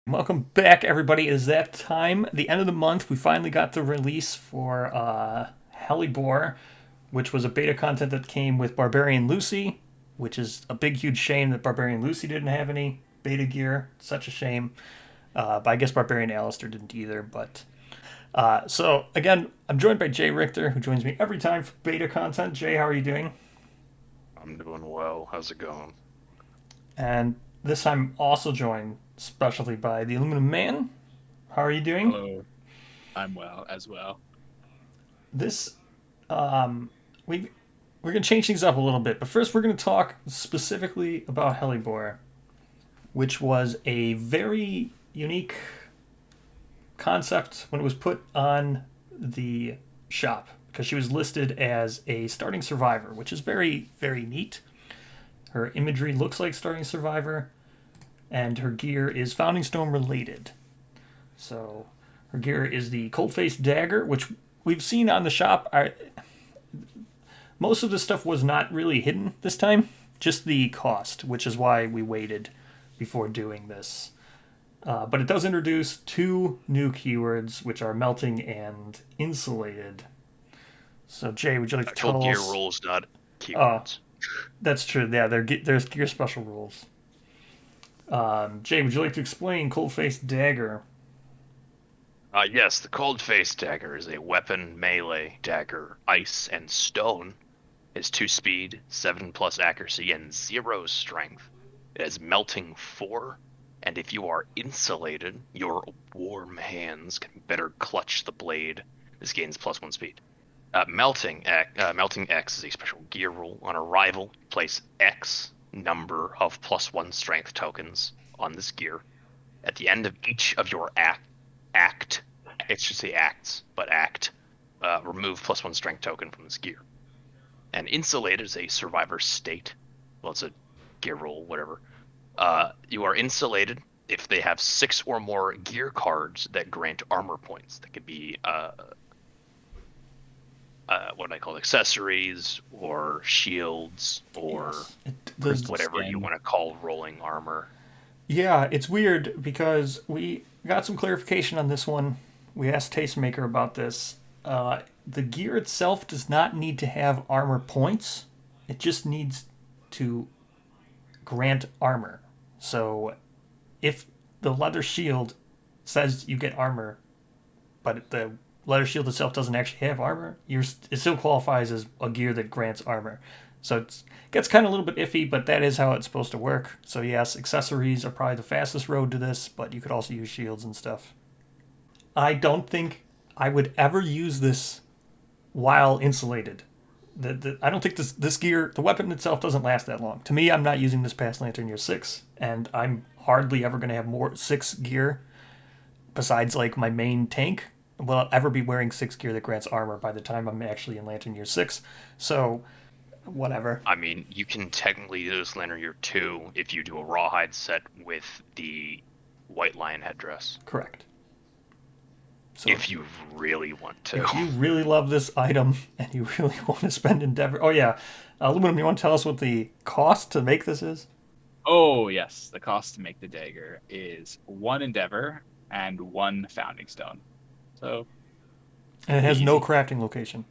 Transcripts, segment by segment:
Welcome back, everybody. It is that time, the end of the month. We finally got the release for Hellebore, which was a beta content that came with Barbarian Lucy, which is a big, huge shame that Barbarian Lucy didn't have any beta gear. Such a shame. But I guess Barbarian Alistair didn't either. But so again, I'm joined by Jay Richter, who joins me every time for beta content. Jay, how are you doing? I'm doing well. How's it going? And this time, also joined specially by the Aluminum Man. How are you doing? Hello, I'm well as well. This we we're gonna change things up a little bit, but first we're gonna talk specifically about Hellebore, which was a very unique concept when it was put on the shop because she was listed as a starting survivor, which is very very neat. Her imagery looks like starting survivor, and her gear is Founding Stone related. So her gear is the Cold Face Dagger, which we've seen on the shop. Most of this stuff was not really hidden this time, just the cost, which is why we waited before doing this. But it does introduce two new keywords, which are melting and insulated. So, Jay, would you like to Actual tell gear us? rules, not Uh, keywords. that's true. Yeah, there's gear special rules. Jay, would you like to explain Cold Face Dagger? Yes, the Cold Face Dagger is a weapon melee dagger, ice and stone. It's 2 speed, 7 plus accuracy, and 0 strength. It has melting 4, and if you are insulated, your warm hands can better clutch the blade. This gains +1 speed. Melting X is a special gear rule. On arrival, place X number of +1 strength tokens on this gear. At the end of each of your act, it should say acts, but act, remove +1 strength token from this gear. And insulated is a survivor state. Well, it's a gear rule, whatever. You are insulated if they have 6 or more gear cards that grant armor points. That could be what do I call it? Accessories or shields or Yes. Crystal whatever you skin. want to call rolling armor. Yeah, it's weird because we got some clarification on this one. We asked Tastemaker about this. The gear itself does not need to have armor points. It just needs to grant armor. So if the leather shield says you get armor, but the leather shield itself doesn't actually have armor, it still qualifies as a gear that grants armor. So it gets kind of a little bit iffy, but that is how it's supposed to work. So yes, accessories are probably the fastest road to this, but you could also use shields and stuff. I don't think I would ever use this while insulated. I don't think this gear, the weapon itself, doesn't last that long. To me, I'm not using this past Lantern Year 6, and I'm hardly ever going to have more 6 gear besides like my main tank. Will I ever be wearing 6 gear that grants armor by the time I'm actually in Lantern Year 6? So, whatever. I mean, you can technically use Lantern Year 2 if you do a rawhide set with the White Lion headdress. Correct. So, If you really want to. if you really love this item and you really want to spend Endeavor. Oh, yeah. Aluminum, you want to tell us what the cost to make this is? Oh, yes. The cost to make the dagger is 1 endeavor and 1 founding stone. So And it has no easy. crafting location.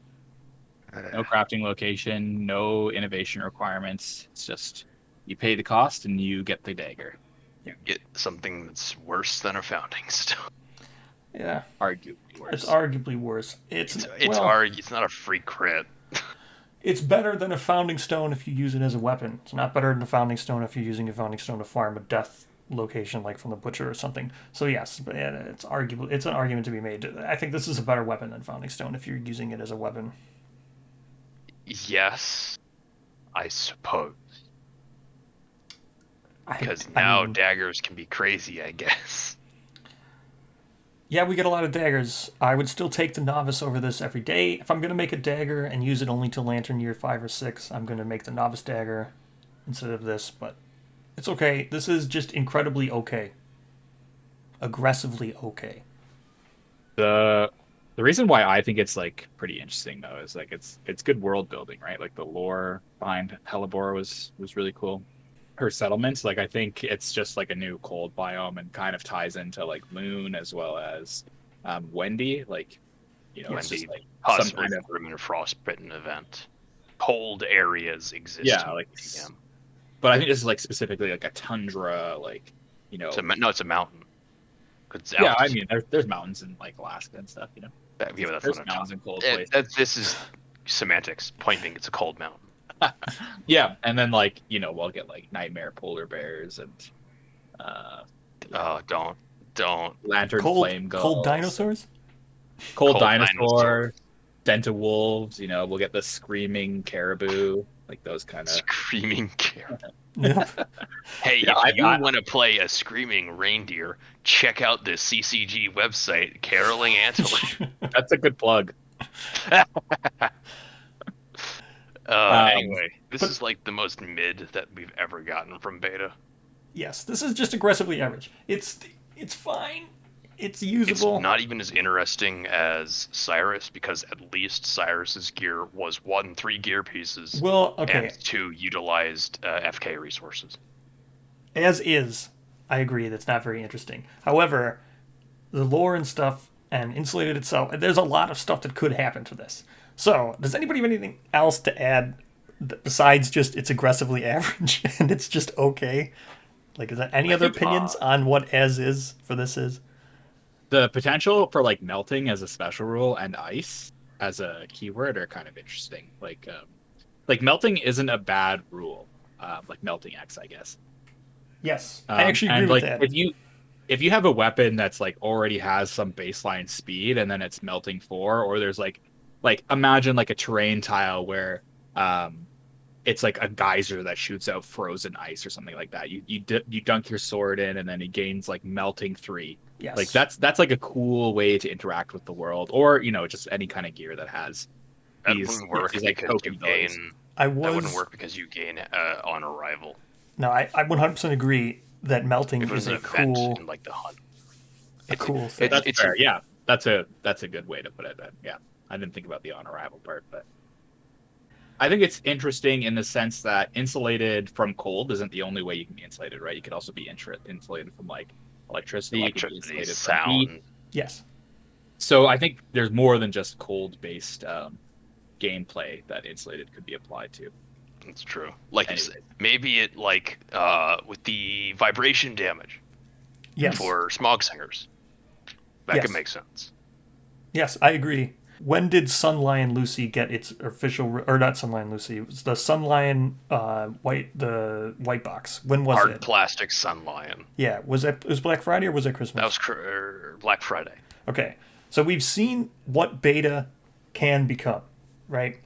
No crafting location, no innovation requirements. It's just you pay the cost and you get the dagger. You get something that's worse than a founding stone. Yeah, Arguably it's worse. arguably worse. It's Well, hard. It's not a free crit. it's better than a founding stone if you use it as a weapon. It's not better than a founding stone if you're using a founding stone to farm a death location like from the butcher or something. So yes, but yeah, it's arguable. It's an argument to be made. I think this is a better weapon than founding stone if you're using it as a weapon. Yes, I suppose. I, Because I now mean, daggers can be crazy, I guess. yeah, we get a lot of daggers. I would still take the novice over this every day. If I'm gonna make a dagger and use it only till Lantern Year 5 or 6, I'm gonna make the novice dagger instead of this. But it's okay. This is just incredibly okay. Aggressively okay. The the reason why I think it's like pretty interesting though is like it's good world building, right? Like the lore behind Hellebore was really cool. her settlements. Like I think it's just like a new cold biome and kind of ties into like Moon as well as Wendy. Like it's just Wendy, like some possibly kind of Grim and Frostbitten event. Cold areas exist yeah, in like. TM. But I think this is like specifically like a tundra, like No, it's a mountain. 'Cause it's yeah. I altitude. mean, there's mountains in like Alaska and stuff. Yeah, that's what There's I'm mountains talking in cold about. places. This is semantics. Point being, it's a cold mountain. Yeah, and then like we'll get like nightmare polar bears and uh, Oh, don't. lantern Cold flame cold gulls, dinosaurs. cold Cold dinosaurs. dinosaur, denta wolves. We'll get the screaming caribou, like those kind of. Screaming caribou. Yep. Hey, Yeah, if you want to play a screaming reindeer, check out the CCG website, Caroling Antelope. That's a good plug. Anyway, this is like the most mid that we've ever gotten from beta. Yes, this is just aggressively average. It's fine. It's It's usable. not even as interesting as Cyrus because at least Cyrus's gear was 3 gear pieces Well, okay. and 2 utilized FK resources. As is, I agree. That's not very interesting. However, the lore and stuff and insulated itself. There's a lot of stuff that could happen to this. So, does anybody have anything else to add besides just it's aggressively average and it's just okay? Like, is there any other opinions on what as is for this is? The potential for like melting as a special rule and ice as a keyword are kind of interesting. Like melting isn't a bad rule. Like melting X, I guess. Yes, I actually agree and with like that. if you have a weapon that's like already has some baseline speed and then it's melting 4, or there's like imagine like a terrain tile where it's like a geyser that shoots out frozen ice or something like that. You dunk your sword in and then it gains like melting 3. Yes. Like that's like a cool way to interact with the world, or just any kind of gear that has That these, wouldn't work these like because token you abilities. gain. I That wouldn't was work because you gain on arrival. no, I 100% agree that melting If it was is an a event cool in like the hunt, cool thing. That's it's fair. Yeah, that's a good way to put it. Yeah, I didn't think about the on arrival part, but I think it's interesting in the sense that insulated from cold isn't the only way you can be insulated, right? You could also be insulated from like electricity, you could be electricity, insulated from heat. sound. Yes. So I think there's more than just cold-based gameplay that insulated could be applied to. It's true. Like Anyways. maybe it like with the vibration damage Yes. for smog singers. That Yes. could make sense. Yes, I agree. When did Sunlion Lucy get its official, or not Sunlion Lucy? It was the Sunlion white box. When was Hard it? plastic Sun Lion. Yeah, was it Black Friday or was it Christmas? That was Black Friday. Okay, so we've seen what beta can become, right?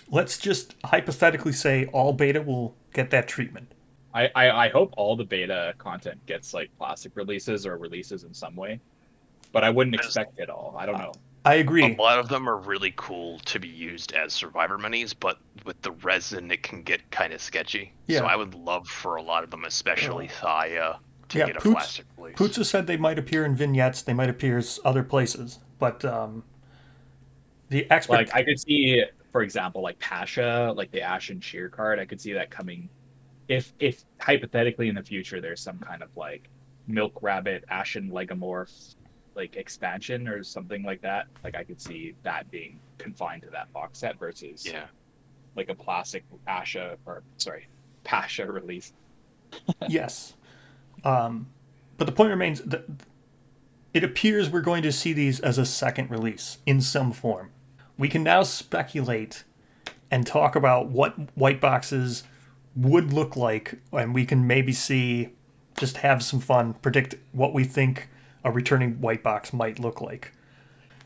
Let's just hypothetically say all beta will get that treatment. I hope all the beta content gets like plastic releases or releases in some way, but I wouldn't expect it all. I don't know. I agree. A lot of them are really cool to be used as survivor minis, but with the resin, it can get kind of sketchy. Yeah. So I would love for a lot of them, especially Thaya, to Yeah, get a Poots- plastic release. Pootsa said they might appear in vignettes, they might appear other places, but the expert. Like I could see, for example, like Pasha, like the Ashen Shear card. I could see that coming if hypothetically in the future there's some kind of like Milk Rabbit Ashen Legomorph like expansion or something like that. Like I could see that being confined to that box set versus like a plastic Pasha release. Yes. But the point remains that it appears we're going to see these as a second release in some form. We can now speculate and talk about what white boxes would look like, and we can maybe just have some fun, predict what we think a returning white box might look like.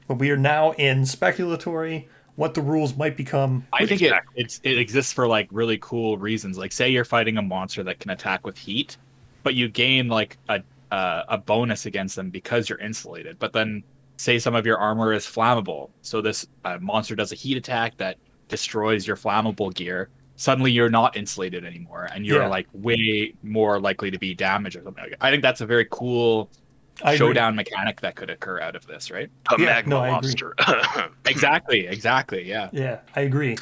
But we are now in speculatory, what the rules might become. I think it exists for like really cool reasons. Like say you're fighting a monster that can attack with heat, but you gain like a bonus against them because you're insulated. But then say some of your armor is flammable, so this monster does a heat attack that destroys your flammable gear. Suddenly you're not insulated anymore, and you're like way more likely to be damaged or something. I think that's a very cool showdown mechanic that could occur out of this, right? A magma monster. Exactly. Yeah. Yeah, I agree.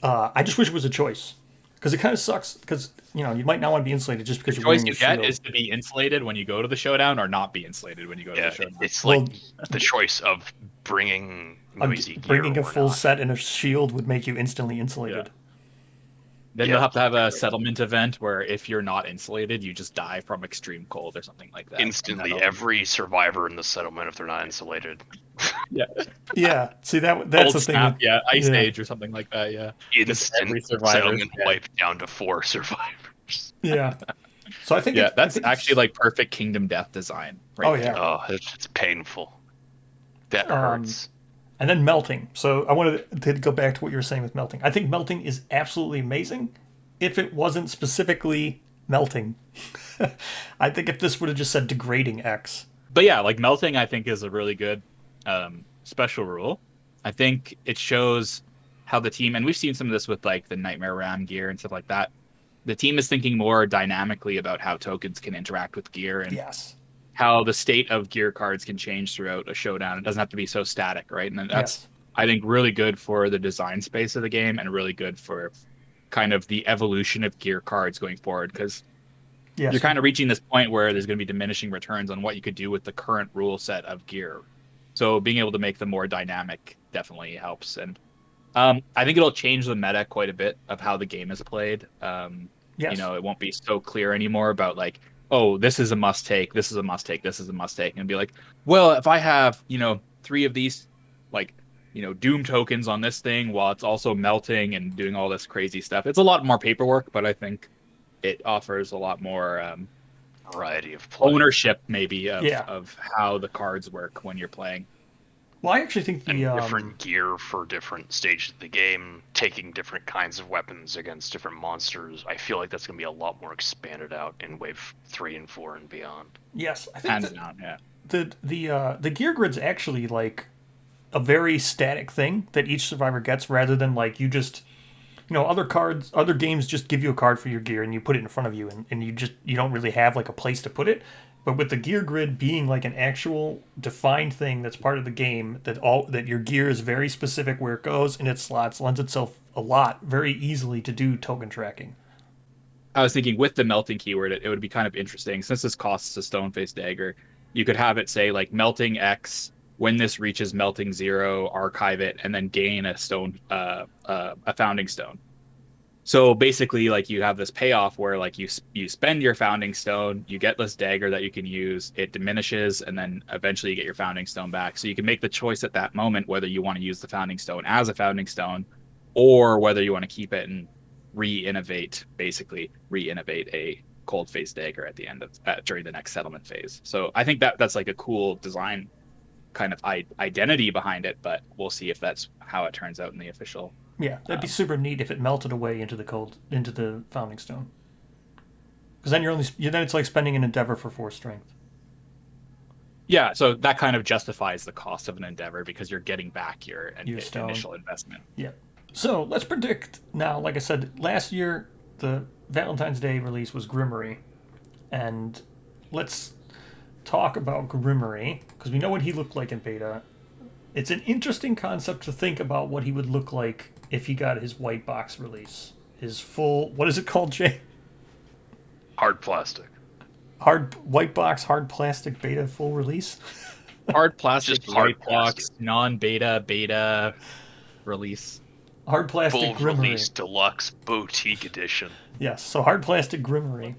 I just wish it was a choice. Because it kind of sucks because you might not want to be insulated just because The you're choice wearing a you get shield. is to be insulated when you go to the showdown, or not be insulated when you go to the Yeah, showdown. it's like Well, the choice of bringing noisy gear bringing a or full not. set and a shield would make you instantly Yeah. insulated. Then you'll Yeah, have to have a settlement event where if you're not insulated, you just die from extreme cold or something like that. instantly every survivor in the settlement if they're not insulated. Yeah. Yeah, see that's Cold the thing snap, with yeah. Ice yeah, age or something like that, yeah. Just Instant every survivor is settlement dead. wipe down to 4 survivors. yeah. So I think Yeah, I that's think actually it's- like perfect Kingdom Death design right Oh, there. yeah. Oh, it's painful. That Um, hurts. and then melting. So I wanted to go back to what you were saying with melting. I think melting is absolutely amazing if it wasn't specifically melting. I think if this would have just said degrading X. But yeah, like melting, I think is a really good special rule. I think it shows how the team, and we've seen some of this with like the Nightmare Ram gear and stuff like that. The team is thinking more dynamically about how tokens can interact with gear and Yes. how the state of gear cards can change throughout a showdown. It doesn't have to be so static, right? And that's, Yes. I think, really good for the design space of the game and really good for kind of the evolution of gear cards going forward because Yes. you're kind of reaching this point where there's going to be diminishing returns on what you could do with the current rule set of gear. So being able to make them more dynamic definitely helps. And I think it'll change the meta quite a bit of how the game is played. Yes. It won't be so clear anymore about like, oh, this is a must take, this is a must take, this is a must take, and be like, well, if I have 3 of these, like doom tokens on this thing while it's also melting and doing all this crazy stuff, it's a lot more paperwork, but I think it offers a lot more Variety of play. ownership, maybe Yeah. of how the cards work when you're playing. Well, I actually think And the different gear for different stages of the game, taking different kinds of weapons against different monsters. I feel like that's going to be a lot more expanded out in Wave 3 and 4 and beyond. yes, I think Hands down, yeah. the gear grid's actually like a very static thing that each survivor gets rather than like you just other games just give you a card for your gear and you put it in front of you and you don't really have like a place to put it. But with the gear grid being like an actual defined thing that's part of the game, that your gear is very specific where it goes in its slots, lends itself a lot very easily to do token tracking. I was thinking with the melting keyword, it would be kind of interesting since this costs a stone face dagger. You could have it say like melting X. When this reaches melting 0, archive it and then gain a stone, a founding stone. So basically, like you have this payoff where like you spend your founding stone, you get this dagger that you can use, it diminishes, and then eventually you get your founding stone back. So you can make the choice at that moment whether you want to use the founding stone as a founding stone, or whether you want to keep it and re-innovate a cold face dagger at the end of during the next settlement phase. So I think that's like a cool design kind of identity behind it, but we'll see if that's how it turns out in the official. Yeah, that'd be super neat if it melted away into the founding stone. Because then it's like spending an endeavor for 4 strength. Yeah, so that kind of justifies the cost of an endeavor because you're getting back your stone. initial investment. Yeah. So let's predict now. Like I said, last year the Valentine's Day release was Grimmory, and let's talk about Grimmory because we know what he looked like in beta. It's an interesting concept to think about what he would look like if he got his white box release. His full, what is it called, Jay? Hard plastic. Hard white box, hard plastic beta full release. Hard plastic, Just hard white box, plastic. non-beta, beta release. Hard plastic Full Grimmory. release deluxe boutique edition. Yes, so hard plastic Grimmory.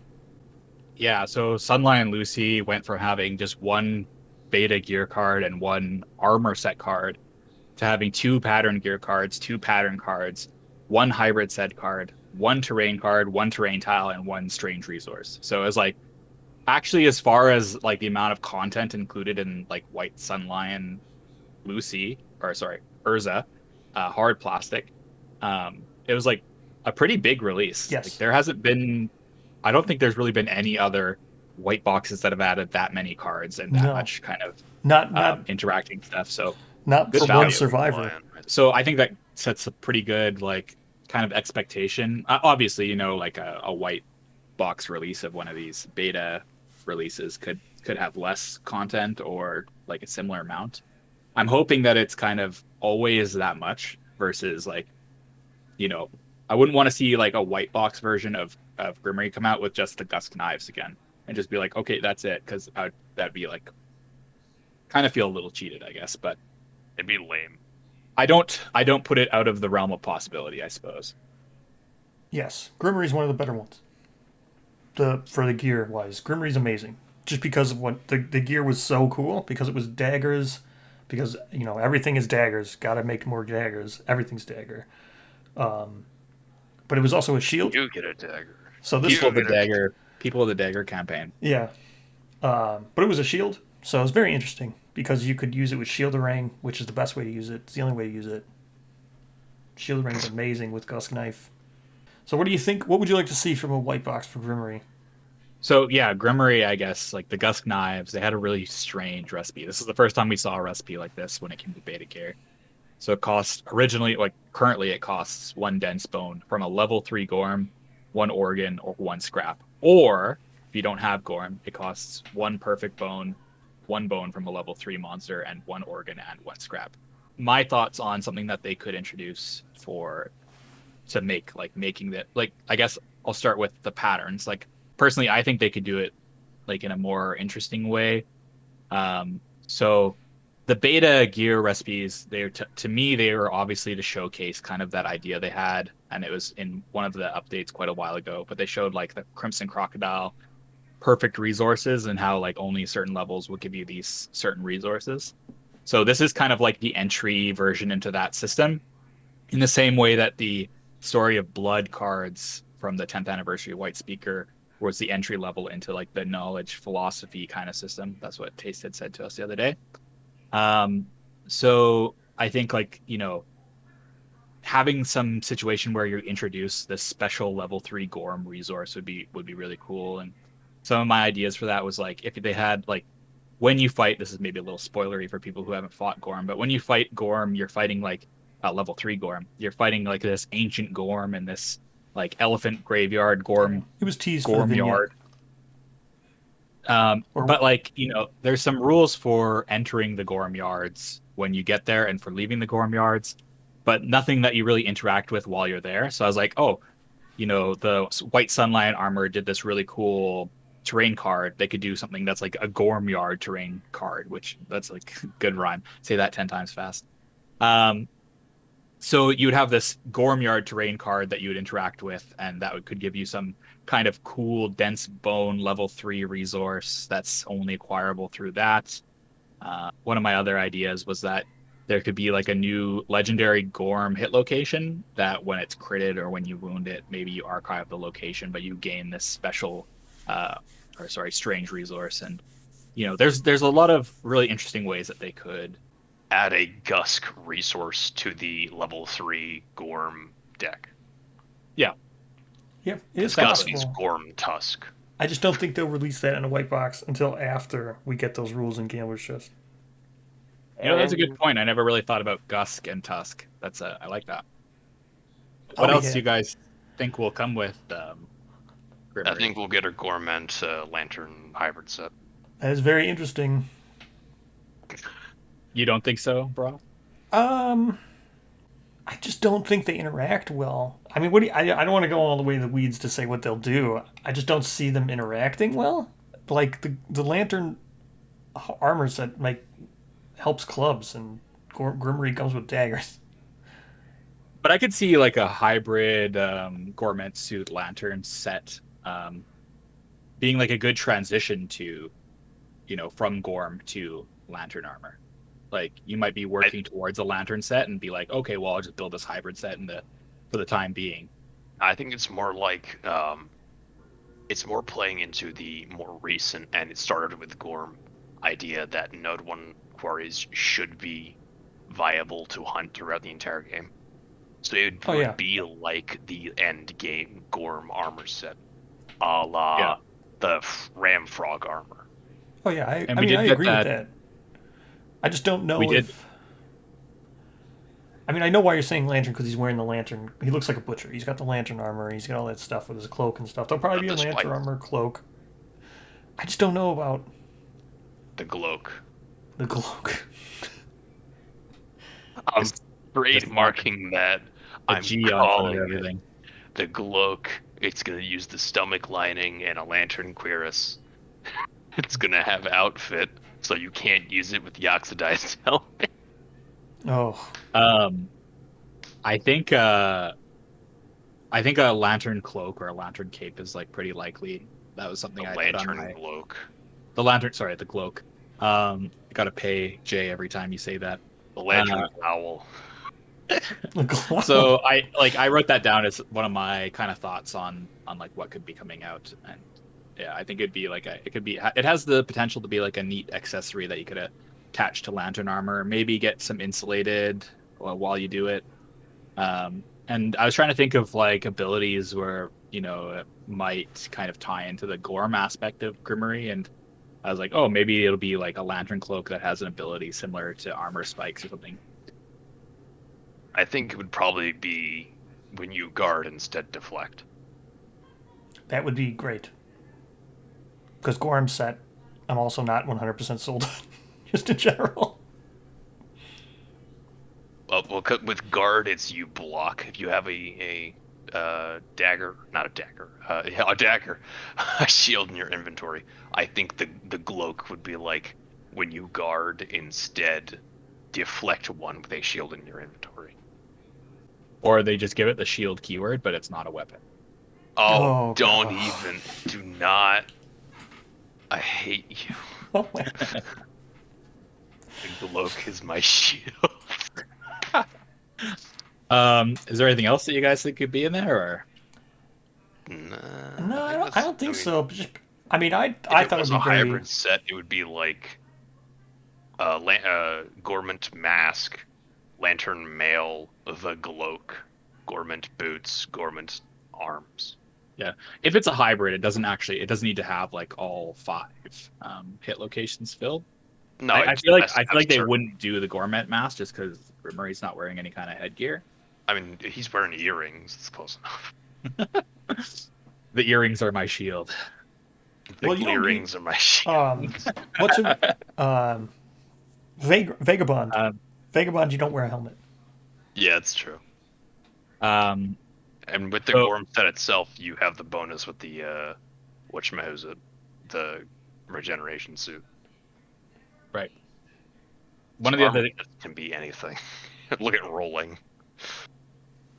Yeah, so Sunlight and Lucy went from having just one beta gear card and one armor set card to having 2 pattern gear cards, 2 pattern cards, 1 hybrid set card, 1 terrain card, 1 terrain tile, and 1 strange resource. So it's like actually as far as like the amount of content included in like White Sunlion Lucy, or sorry, Urza, hard plastic, it was like a pretty big release. Yes. Like, there hasn't been, I don't think there's really been any other white boxes that have added that many cards and that No. much kind of Not interacting stuff. So for value. one survivor. so I think that sets a pretty good like kind of expectation. Obviously, like a white box release of one of these beta releases could have less content or like a similar amount. I'm hoping that it's kind of always that much versus like I wouldn't want to see like a white box version of Grimmory come out with just the Gusk knives again and just be like, okay, that's it, because that'd be like kind of feel a little cheated, I guess. But It'd be lame. I don't put it out of the realm of possibility, I suppose. Yes, Grimmery's one of the better ones. For the gear wise, Grimmery's amazing. Just because of what the gear was so cool, because it was daggers, because everything is daggers. Got to make more daggers. Everything's dagger. But it was also a shield. You get a dagger. So this, People of the Dagger campaign. yeah. But it was a shield, so it was very interesting because you could use it with shield ring, which is the best way to use it. It's the only way to use it. Shield ring is amazing with Gusk knife. So what do you think? What would you like to see from a white box for Grimmery? So yeah, Grimmory, I guess, like the Gusk knives, they had a really strange recipe. This is the first time we saw a recipe like this when it came to beta gear. So it costs originally, like currently, it costs one dense bone from a level 3 Gorm, one organ, or one scrap. Or if you don't have Gorm, it costs one perfect bone, one bone from a level 3 monster, and one organ and one scrap. My thoughts on something that they could introduce to making that, like, I guess I'll start with the patterns. Like personally, I think they could do it like in a more interesting way. So the beta gear recipes, to me, they were obviously to showcase kind of that idea they had, and it was in one of the updates quite a while ago. But they showed like the Crimson Crocodile perfect resources and how like only certain levels will give you these certain resources. So this is kind of like the entry version into that system, in the same way that the Story of Blood cards from the 10th anniversary White Speaker was the entry level into like the knowledge philosophy kind of system. That's what Taste had said to us the other day. Um, so I think like, having some situation where you introduce this special level 3 Gorm resource would be really cool. And some of my ideas for that was like if they had like when you fight, this is maybe a little spoilery for people who haven't fought Gorm, but when you fight Gorm, you're fighting like level 3 Gorm. You're fighting like this ancient Gorm and this like elephant graveyard Gorm It was teased for the Gorm vignette. yard. Or But like, there's some rules for entering the Gorm yards when you get there and for leaving the Gorm yards, but nothing that you really interact with while you're there. So I was like, oh, the White Sunlion armor did this really cool terrain card. They could do something that's like a Gorm yard terrain card, which that's like good rhyme. Say that 10 times fast. Um, so you would have this Gormyard terrain card that you would interact with, and could give you some kind of cool dense bone level 3 resource that's only acquirable through that. One of my other ideas was that there could be like a new legendary Gorm hit location that when it's critted or when you wound it, maybe you archive the location, but you gain this special, strange resource. And there's a lot of really interesting ways that they could Add a Gusk resource to the level 3 Gorm deck. Yeah. Yeah, it is Gusk means possible. Gorm Tusk. I just don't think they'll release that in a white box until after we get those rules in Gambler's Chest. That's a good point. I never really thought about Gusk and Tusk. I like that. What Oh, else yeah. do you guys think will come with I Grimmory? think we'll get a Gorment Lantern hybrid set. That is very interesting. You don't think so, bro? I just don't think they interact well. I mean, I don't want to go all the way in the weeds to say what they'll do. I just don't see them interacting well. Like the lantern armor set like helps clubs, and Grimmery comes with daggers. But I could see like a hybrid Gorment suit lantern set being like a good transition to, from Gorm to lantern armor. Like you might be working towards a lantern set and be like, okay, well, I'll just build this hybrid set for the time being. I think it's more like it's more playing into the more recent, and it started with Gorm idea that Node 1 quarries should be viable to hunt throughout the entire game. So it would be like the end game Gorm armor set, a la the Ram Frog armor. Oh yeah, I I agree with that. I just don't know if. I mean, I know why you're saying lantern because he's wearing the lantern. He looks like a butcher. He's got the lantern armor. He's got all that stuff with his cloak and stuff. There'll probably be a lantern armor cloak. I just don't know about the cloak. The cloak. I'm trademarking that. I'm G on everything. the Gloak, it's gonna use the stomach lining and a lantern cuirass. It's gonna have outfit, so you can't use it with the oxidized helmet. Oh, Um, I think uh, I think a lantern cloak or a lantern cape is like pretty likely. That was The something I put on lantern my Gloak. the lantern. Sorry, the cloak. Gotta pay Jay every time you say that. The Uh, lantern owl. the glow. so I wrote that down as one of my kind of thoughts on like what could be coming out, and yeah, I think it'd be like it has the potential to be like a neat accessory that you could attach to lantern armor, maybe get some insulated while you do it. And I was trying to think of like abilities where it might kind of tie into the Gorm aspect of Grimmory, and I was like, oh, maybe it'll be like a lantern cloak that has an ability similar to armor spikes or something. I think it would probably be when you guard instead deflect. That would be great. Because Gorm's set, I'm also not 100% sold on, just in general. Well, with guard, it's you block. If you have a dagger, not a dagger, yeah, a dagger, a shield in your inventory, I think the Gloak would be like when you guard instead deflect one with a shield in your inventory. Or they just give it the shield keyword, but it's not a weapon. Oh, Oh, don't God. even, do not. I hate you. Oh, my. The Gloak is my shield. Is there anything else that you guys think could be in there, or No, Nah, I I think don't, I that's. don't I think mean, so. But just, I mean, if I it thought was it'd a be very. hybrid set, it would be like Gorment mask, lantern mail, the Gloak, Gorment boots, Gorment arms. yeah, if it's a hybrid, it doesn't need to have like all five hit locations filled. No, I, it I just feel like has to I feel have like they certain. wouldn't do the Gourmet mask just because Murray's not wearing any kind of headgear. I mean, he's wearing earrings. It's close enough. The earrings are my shield. The Well, you don't need. earrings are my shield. What's a. Um, Vagabond. um, Vagabond, you don't wear a helmet. Yeah, it's true. um, And with the so Gorm set itself, you have the bonus with the whatchamahooza, the regeneration suit. right, one So of the armor other can be anything. Look at rolling.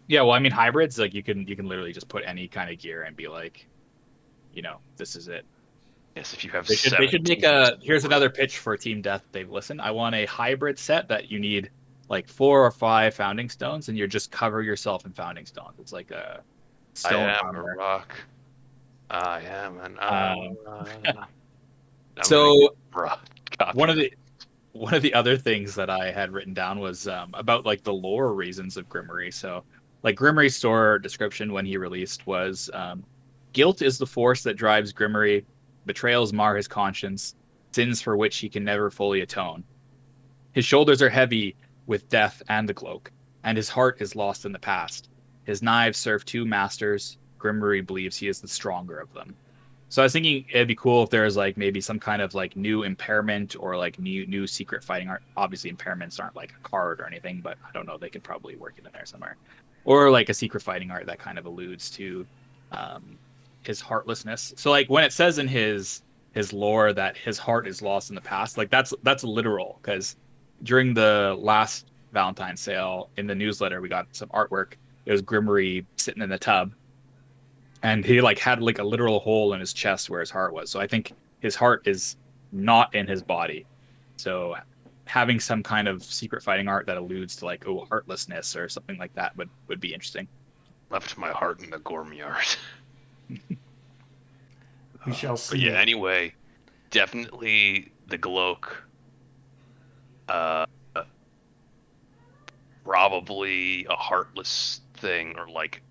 yeah, well, I mean hybrids like you can literally just put any kind of gear and be like, this is it. Yes, if you have They should make 17 a here's another pitch for Team Death. They've listened. I want a hybrid set that you need like 4 or 5 founding stones, and you just cover yourself in founding stones. It's like a I stone am a armor. rock. I am an Um, island. I'm gonna get so rock one of copyright. the one of the other things that I had written down was about like the lore reasons of Grimmory. So, like Grimmory's store description when he released was guilt is the force that drives Grimmory, betrayals mar his conscience, sins for which he can never fully atone. His shoulders are heavy with death and the cloak, and his heart is lost in the past. His knives serve 2 masters. Grimmory believes he is the stronger of them. So I was thinking it'd be cool if there's like maybe some kind of like new impairment or like new secret fighting art. Obviously, impairments aren't like a card or anything, but I don't know. They could probably work it in there somewhere, or like a secret fighting art that kind of alludes to um, his heartlessness. So like when it says in his lore that his heart is lost in the past, like that's literal because during the last Valentine's sale in the newsletter we got some artwork. It was Grimmery sitting in the tub and he like had like a literal hole in his chest where his heart was. So I think his heart is not in his body. So having some kind of secret fighting art that alludes to like heartlessness or something like that would be interesting. Left my heart in the Gorm yard. We shall But yeah, see. anyway, definitely the Gloak. Uh, probably a heartless thing, or like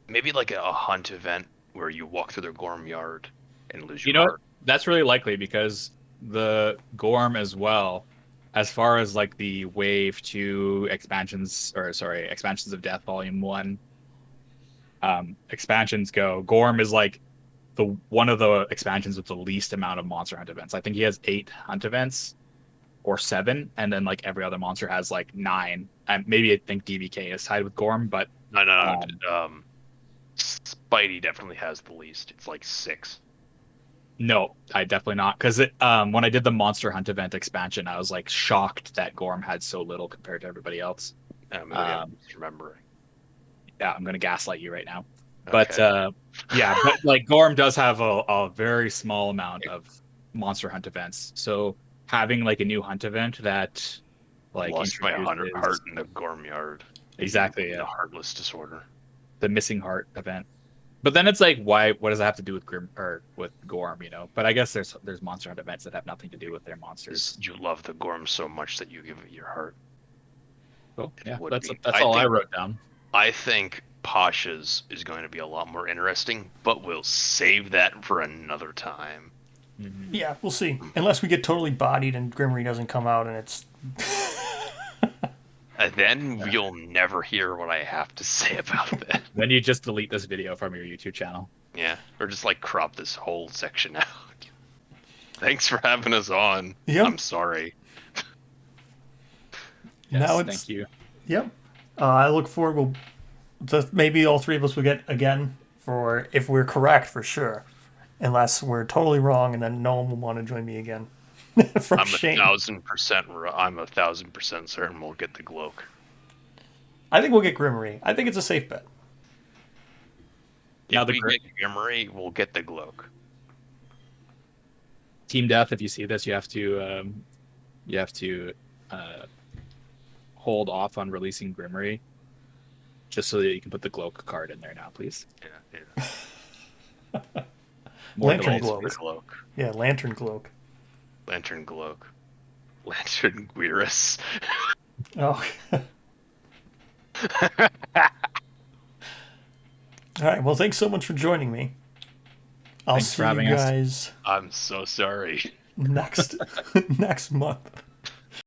maybe like a hunt event where you walk through their Gorm yard and lose You your know what? heart. That's really likely because the Gorm as well, as far as like the Wave 2 expansions or sorry, expansions of Death Volume 1 expansions go, Gorm is like the one of the expansions with the least amount of monster hunt events. I think he has 8 hunt events or 7, and then like every other monster has like 9. And maybe I think DBK is tied with Gorm, but No, no, um, no. Spidey definitely has the least. It's like 6. No, I definitely not. Because when I did the Monster Hunt event expansion, I was like shocked that Gorm had so little compared to everybody else. Maybe Um, I'm misremembering. yeah, I'm gonna gaslight you right now. But Okay. yeah, but like Gorm does have a very small amount of Monster Hunt events. So having like a new hunt event that like Lost my heart introduces in the Gormyard. exactly The Heartless Disorder. the missing heart event. But then it's like, why? What does that have to do with Grim or with Gorm? You know. But I guess there's Monster Hunt events that have nothing to do with their monsters. You love the Gorm so much that you give it your heart. So yeah, Would that's be. that's all I wrote down. I think Pasha's is going to be a lot more interesting, but we'll save that for another time. Mm-hmm. Yeah, we'll see. Unless we get totally bodied and Grimmory doesn't come out and it's. And then you'll never hear what I have to say about that. Then you just delete this video from your YouTube channel. Yeah, or just like crop this whole section out. Thanks for having us on. Yep. I'm sorry. Yes, Now it's. thank you. Yep. I look forward to maybe all three of us will get again for if we're correct for sure. Unless we're totally wrong and then no one will want to join me again. From I'm shame. 1,000% certain we'll get the Gloak. I think we'll get Grimmory. I think it's a safe bet. Now If the we get Grimmory, we'll get the Gloak. Team Death. If you see this, you have to hold off on releasing Grimmory, just so that you can put the Gloak card in there now, please. Yeah. Lantern delays Gloak. for Gloak. Yeah, Lantern Gloak. Lantern Gloak. Lantern Guirus. Oh. All right. Well, thanks so much for joining me. I'll Thanks see for having you us. guys I'm so sorry. next month.